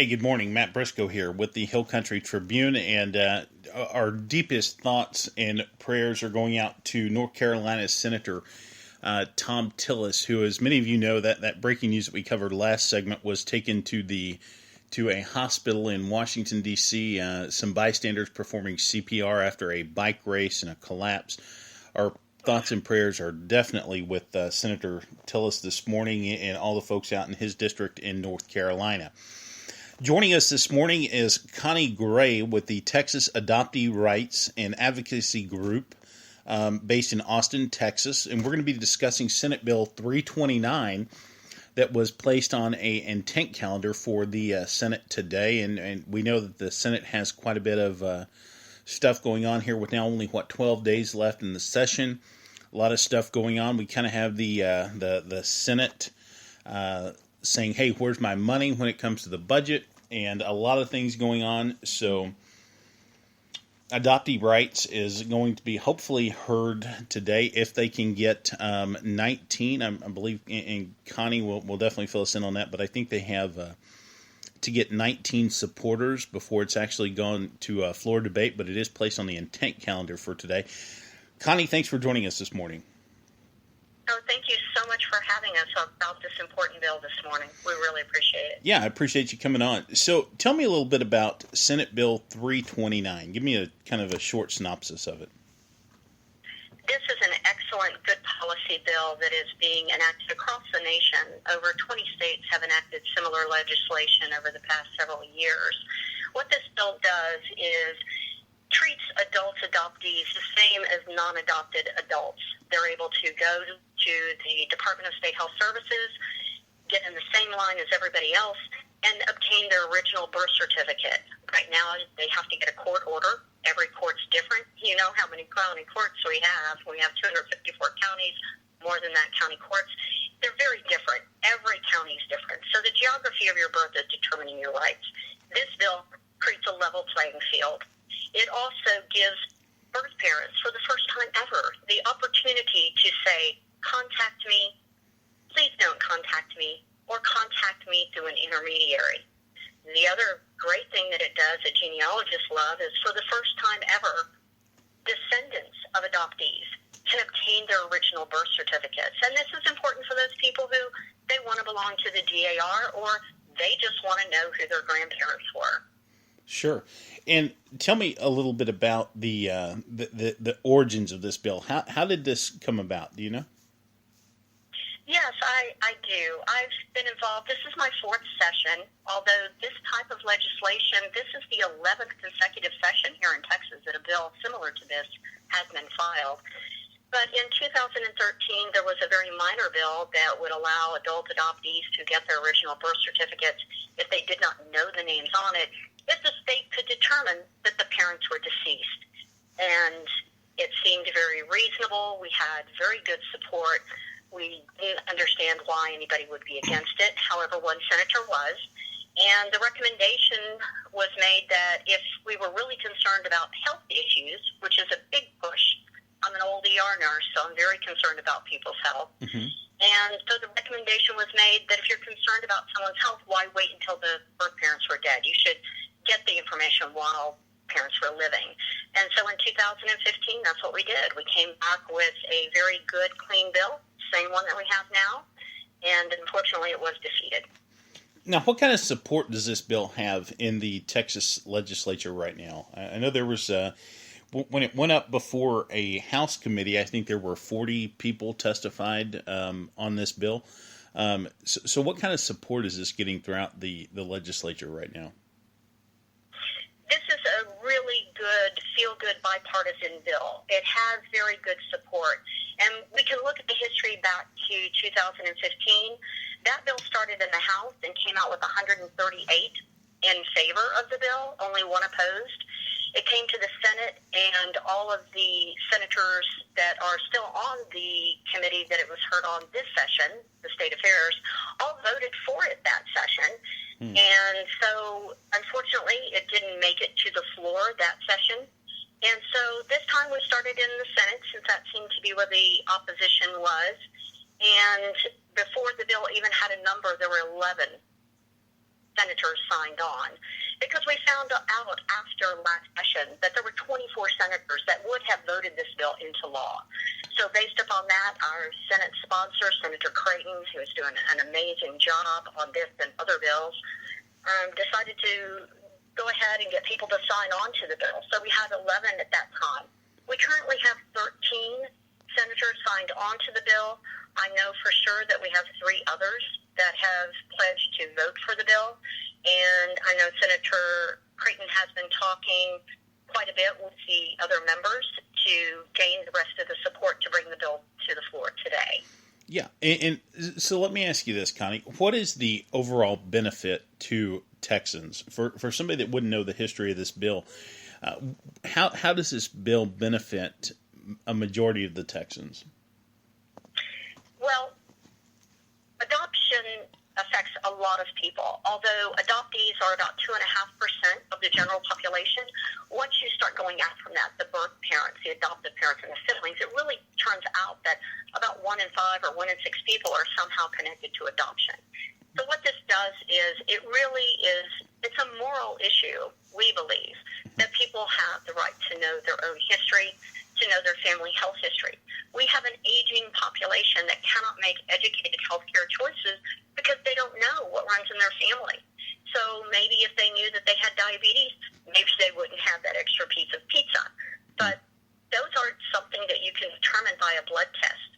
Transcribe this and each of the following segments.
Hey, good morning. Matt Briscoe here with the Hill Country Tribune, and our deepest thoughts and prayers are going out to North Carolina Senator Tom Tillis, who, as many of you know, that breaking news that we covered last segment was taken to a hospital in Washington, D.C., some bystanders performing CPR after a bike race and a collapse. Our thoughts and prayers are definitely with Senator Tillis this morning and all the folks out in his district in North Carolina. Joining us this morning is Connie Gray with the Texas Adoptee Rights and Advocacy Group based in Austin, Texas. And we're going to be discussing Senate Bill 329 that was placed on a intent calendar for the Senate today. And we know that the Senate has quite a bit of stuff going on here with now only, 12 days left in the session. A lot of stuff going on. We kind of have the Senate saying, hey, where's my money when it comes to the budget? And a lot of things going on. So adoptee rights is going to be hopefully heard today if they can get 19. I believe, and Connie will definitely fill us in on that, but I think they have to get 19 supporters before it's actually gone to a floor debate, but it is placed on the intent calendar for today. Connie, thanks for joining us this morning. Oh, thank you so much for having us about this important bill this morning. We really appreciate it. Yeah, I appreciate you coming on. So tell me a little bit about Senate Bill 329. Give me a kind of a short synopsis of it. This is an excellent, good policy bill that is being enacted across the nation. Over 20 states have enacted similar legislation over the past several years. What this bill does is treats adult adoptees the same as non-adopted adults. They're able to go to the Department of State Health Services, get in the same line as everybody else, and obtain their original birth certificate. Right now, they have to get a court order. Every court's different. You know how many county courts we have. We have 254 counties, more than that county courts. They're very different. Every county is different. So the geography of your birth is determining your rights. This bill creates a level playing field. It also gives birth parents, for the first time ever, the opportunity to say, contact me, please don't contact me, or contact me through an intermediary. The other great thing that it does that genealogists love is, for the first time ever, descendants of adoptees can obtain their original birth certificates. And this is important for those people who they want to belong to the DAR, or they just want to know who their grandparents were. Sure. And tell me a little bit about the origins of this bill. How did this come about? Do you know? Yes, I do. I've been involved. This is my fourth session, although this type of legislation, this is the 11th consecutive session here in Texas that a bill similar to this has been filed. But in 2013, there was a very minor bill that would allow adult adoptees to get their original birth certificates if they did not know the names on it, if the state could determine that the parents were deceased. And it seemed very reasonable. We had very good support. We didn't understand why anybody would be against it. However, one senator was. And the recommendation was made that if we were really concerned about health issues, which is a big push, I'm an old ER nurse, so I'm very concerned about people's health. Mm-hmm. And so the recommendation was made that if you're concerned about someone's health, why wait until the birth parents were dead? You should get the information while parents were living. And so in 2015, that's what we did. We came back with a very good, clean bill, same one that we have now, and unfortunately it was defeated. Now, what kind of support does this bill have in the Texas legislature right now? I know there was, when it went up before a House committee, I think there were 40 people testified on this bill. So what kind of support is this getting throughout the legislature right now? This is a really good, feel-good bipartisan bill. It has very good support. And we can look at the history back to 2015. That bill started in the House and came out with 138 in favor of the bill, only one opposed. It came to the Senate, and all of the senators that are still on the committee that it was heard on this session, the State Affairs, all voted for it that session. And so, unfortunately, it didn't make it to the floor that session. And so this time we started in the Senate, since that seemed to be where the opposition was. And before the bill even had a number, there were 11 senators signed on, because we found out after last session that there were 24 senators that would have voted this bill into law. So based upon that, our Senate sponsor, Senator Creighton, who is doing an amazing job on this and other bills, decided to go ahead and get people to sign on to the bill. So we had 11 at that time. We currently have 13 senators signed on to the bill. I know for sure that we have 3 others that have pledged to vote for the bill. And I know Senator Creighton has been talking quite a bit with the other members to gain the rest of the support to bring the bill to the floor today. Yeah, and so let me ask you this, Connie. What is the overall benefit to Texans? For somebody that wouldn't know the history of this bill, how does this bill benefit a majority of the Texans? Well, adoption affects a lot of people. Although adoptees are about 2.5% of the general population, once you start going out from that, the birth parents, the adoptive parents, and the siblings, it really turns out that about 1 in 5 or 1 in 6 people are somehow connected to adoption. So what this does is it's a moral issue, we believe, that people have the right to know their own history, to know their family health history. We have an aging population that cannot make educated healthcare choices because they don't know what runs in their family. So maybe if they knew that they had diabetes, maybe they wouldn't have that extra piece of pizza. But those aren't something that you can determine by a blood test.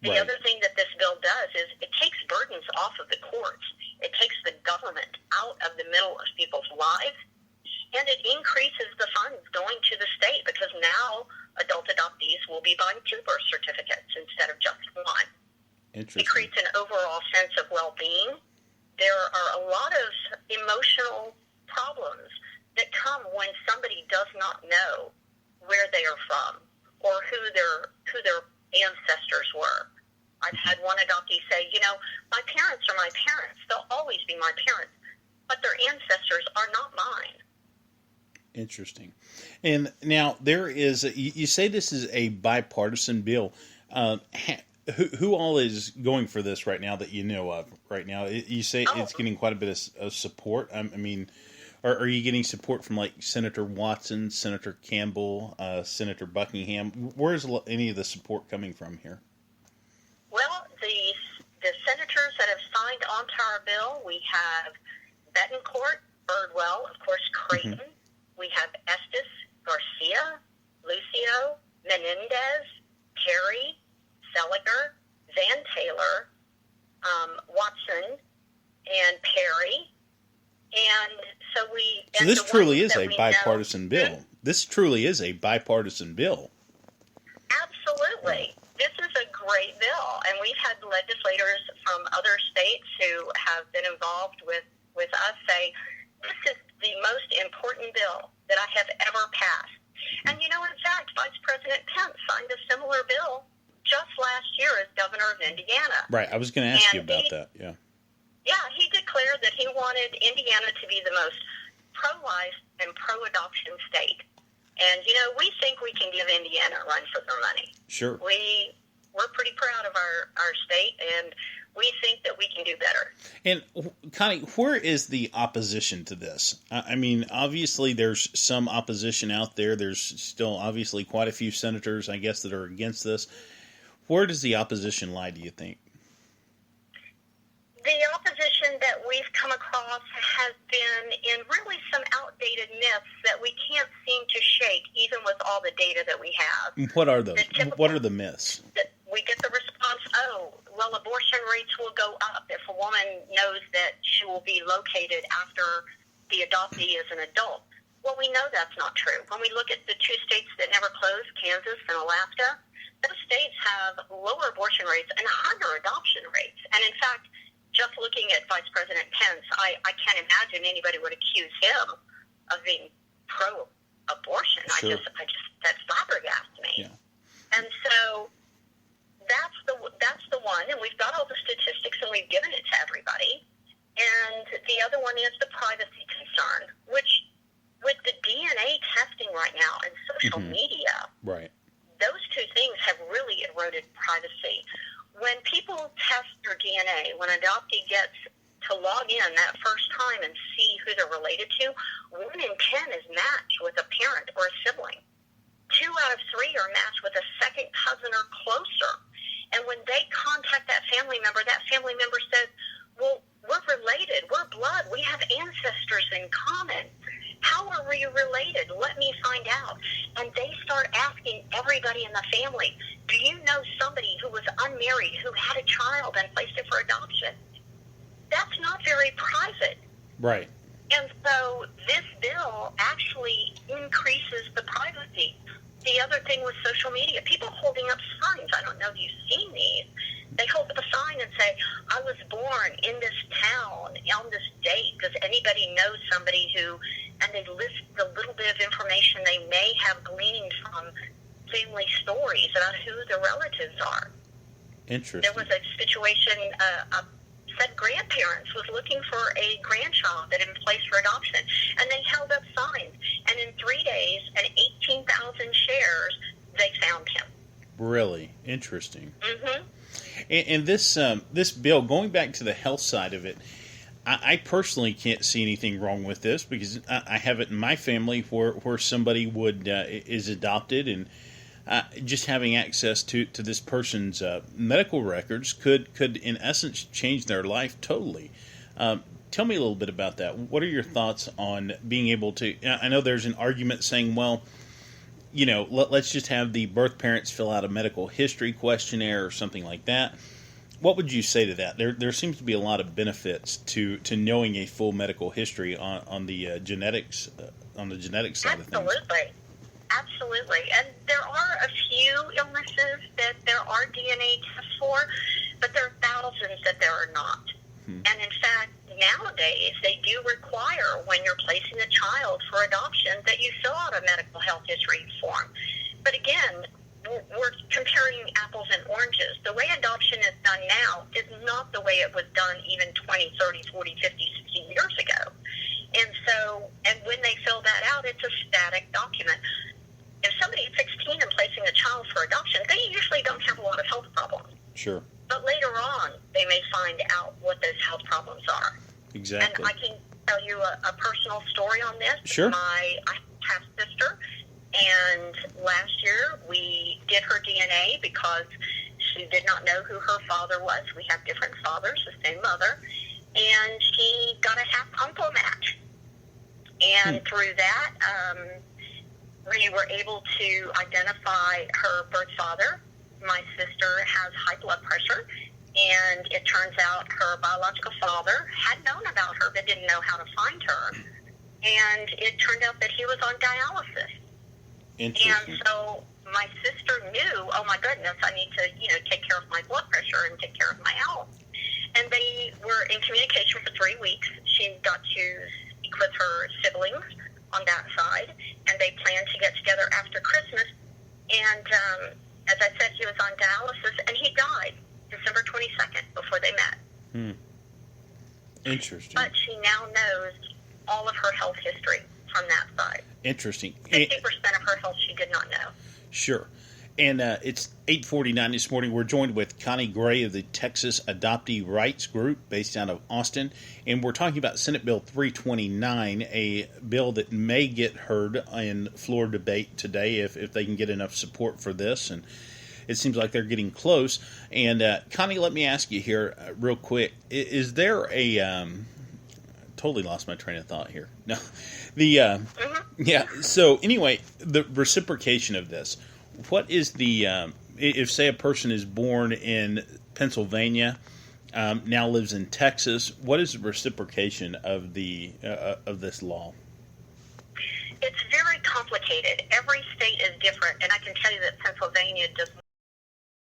The Right. other thing that this bill does is it takes burdens off of the courts. It takes the government out of the middle of people's lives, and it increases the funds going to the state because now adult adoptees will be buying 2 birth certificates instead of just 1. Interesting. It creates an overall sense of well-being. There are a lot of emotional problems that come when somebody does not know where they are from or who their ancestors were. I've had one adoptee say, my parents are my parents. They'll always be my parents, but their ancestors are not mine. Interesting. And now there is, you say this is a bipartisan bill. Who all is going for this right now that you know of right now? You say it's getting quite a bit of support. I mean, are you getting support from like Senator Watson, Senator Campbell, Senator Buckingham? Where's any of the support coming from here? Well, the senators that have signed onto our bill, we have Betancourt, Birdwell, of course, Creighton. Mm-hmm. We have Estes, Garcia, Lucio, Menendez, Perry, Seliger, Van Taylor, Watson, and Perry. And so So this truly is a bipartisan bill. This truly is a bipartisan bill. Absolutely. This is a great bill. And we've had legislators from other states who have been involved with us say, this is the most important bill that I have ever passed. And, in fact, Vice President Pence signed a similar bill just last year as governor of Indiana. Right. I was going to ask you about that. Yeah. Yeah, he declared that he wanted Indiana to be the most pro-life and pro-adoption state. And, we think we can give Indiana a run for their money. Sure. We're pretty proud of our state, and we think that we can do better. And, Connie, where is the opposition to this? I mean, obviously there's some opposition out there. There's still obviously quite a few senators, I guess, that are against this. Where does the opposition lie, do you think? The opposition that we've come across has been in really some outdated myths that we can't seem to shake, even with all the data that we have. What are those? What are the myths? We get the response, abortion rates will go up if a woman knows that she will be located after the adoptee is an adult. Well, we know that's not true. When we look at the 2 states that never closed, Kansas and Alaska, those states have lower abortion rates and higher adoption rates. And in fact, just looking at Vice President Pence, I can't imagine anybody would accuse him of being pro-abortion. Sure. That flabbergasts me. Yeah. And so that's the one, and we've got all the statistics, and we've given it to everybody. And the other one is the privacy concern, which with the DNA testing right now and social media, right, those 2 things have really eroded privacy. When people test their DNA, when an adoptee gets to log in that first time and see who they're related to, 1 in 10 is matched with a parent or a sibling. 2 out of 3 are matched with a second cousin or closer. And when they contact that family member says, well, we're related, we're blood, we have ancestors in common. How are we related? Let me find out. And they start asking everybody in the family, do you know somebody who was unmarried, who had a child and placed it for adoption? That's not very private. Right. And so this bill actually increases the privacy. The other thing with social media, people holding up signs. I don't know if you've seen these. They hold up a sign and say, I was born in this town on this date. Does anybody know somebody who, and they list the little bit of information they may have gleaned from family stories about who the relatives are. Interesting. There was a situation, said grandparents was looking for a grandchild that had been placed for adoption, and they held up signs, and in 3 days and 18,000 shares, they found him. Really interesting. Mm-hmm. And this bill, going back to the health side of it, I personally can't see anything wrong with this, because I have it in my family where somebody is adopted, and just having access to this person's medical records could in essence change their life totally. Tell me a little bit about that. What are your thoughts on being able to? I know there's an argument saying, well, let's just have the birth parents fill out a medical history questionnaire or something like that. What would you say to that? There seems to be a lot of benefits to knowing a full medical history on the genetics on the genetic side of things. Absolutely. And there are a few illnesses that there are DNA tests for, but there are thousands that there are not. And in fact, nowadays, they do require, when you're placing a child for adoption, that you fill out a medical health history form. But again, we're comparing apples and oranges. The way adoption is done now is not the way it was done even 20, 30, 40, 50, 60 years ago. And when they fill that out, it's a static document. If somebody is 16 and placing a child for adoption, they usually don't have a lot of health problems. Sure. But later on, they may find out what those health problems are. Exactly. And I can tell you a personal story on this. Sure. I have a sister, and last year we did her DNA because she did not know who her father was. We have different fathers, the same mother. And she got a half-uncle match. And through that, we were able to identify her birth father. My sister has high blood pressure, and it turns out her biological father had known about her but didn't know how to find her. And it turned out that he was on dialysis. Interesting. And so my sister knew, oh my goodness, I need to, take care of my blood pressure and take care of my health. And they were in communication for 3 weeks. She got to speak with her siblings on that side, and they planned to get together after Christmas. And as I said, he was on dialysis, and he died December 22nd before they met. Interesting. But she now knows all of her health history from that side. Interesting. 50% of her health she did not know. Sure. And it's 8:49 this morning. We're joined with Connie Gray of the Texas Adoptee Rights Group based out of Austin. And we're talking about Senate Bill 329, a bill that may get heard in floor debate today if they can get enough support for this. And it seems like they're getting close. And Connie, let me ask you here real quick. Is there a... totally lost my train of thought here. No. Yeah. So anyway, the reciprocation of this. What is the, if say a person is born in Pennsylvania, now lives in Texas, what is the reciprocation of of this law? It's very complicated. Every state is different, and I can tell you that Pennsylvania does